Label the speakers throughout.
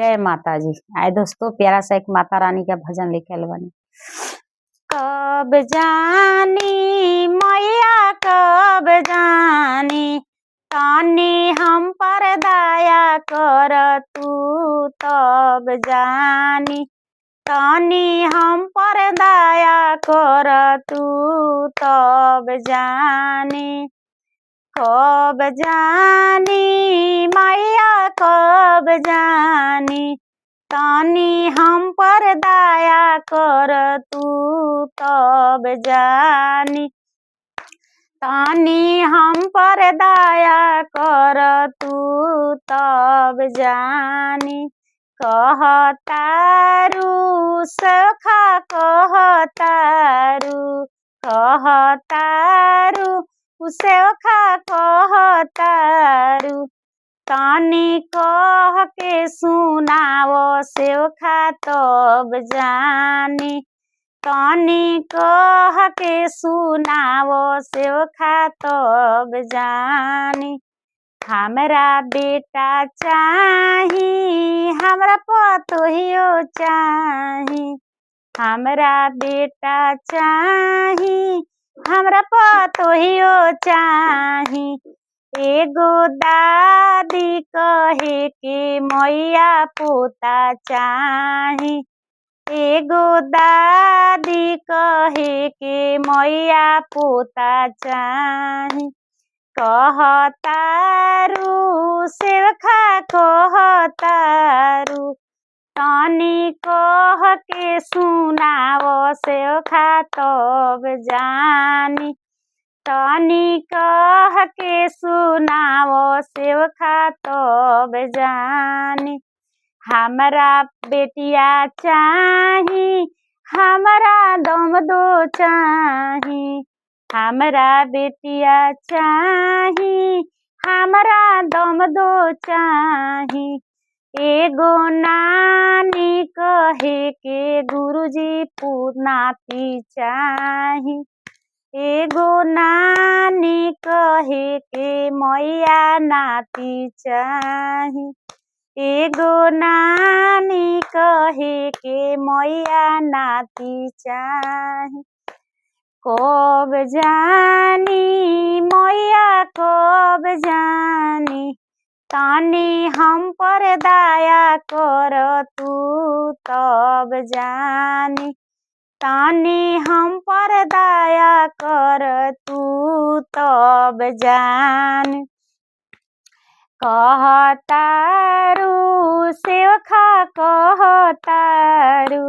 Speaker 1: जय माता जी। आए दोस्तों, प्यारा सा एक माता रानी का भजन लेके आइल बानी। कब जानी मैया कब जानी, तानी हम पर दया कर तू तब जानी, तानी हम पर दया कर तू तब जानी। कब जानी मैया कब जानी, तानी हम पर दया कर तू तब जानी, तानी हम पर दया कर तू तब जानी। कहतारू सखा कहतारू, कहतारू सखा कहतारू, तानी कह के सुनाओ सेवखा तब जानी, तानी कह के सुनाओ सेवखा तब जानी। हमरा बेटा चाही, हमरा पतोहियो चाही, हमरा बेटा चाही, हमरा पतोहियो चाही। एगो दादी कहे के मैया पोता चाही, एगो दादी कहे के मैया पोता चाही। कहतारू सेवखा कहतारू, तानी कह के सुनाओ सेवखा तब जानी, तानी कह के सुनाओ सेवखा तब जानी। हमरा बेटिया चाही, हमरा दम दो चाही, हमरा बेटिया चाही, हमरा दम दो चाही। एगो नानी कहे के गुरुजी नाती चाही, एगो नानी कहे के मैया नाती चाही, एगो नानी कहे के मैया नाती चाही। कब जानी मैया कब जानी, तानी हम पर दया कर तू तब जानी, तानी हम पर दया कर तू तब जानी। कहतारू सेवखा कहतारू,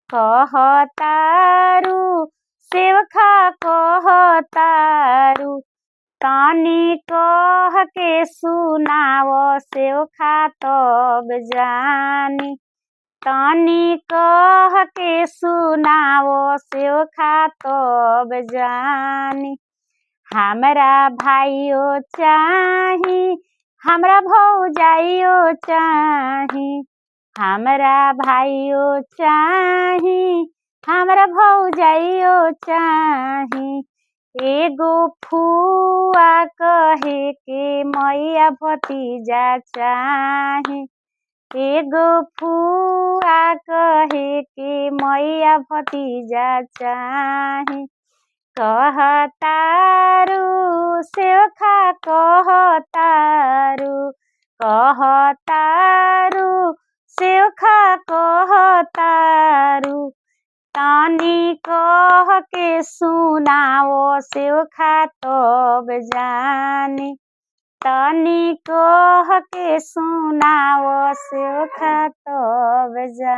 Speaker 1: कहतारू सेवखा कहतारू, तानी कह के सुनाओ सेवखा तब जानी, तानी कह के सुनाओ सेवखा तब जानी। हमरा भाइयो चाही, हमरा भौजाइयो चाही, हमरा भाइयो चाही, हमरा भौजाइयो चाही। एगो फुआ कहे के मैया भतीजा चाही, एगो फुआ कहे के मैया भतीजा चाही। कहतारू सेवखा कहतारू, कहतारू सेवखा कहतारू, तानी कह के सुनाओ सेवखा तब जानी, तानी कह के सुनाओ सेवखा तब जानी।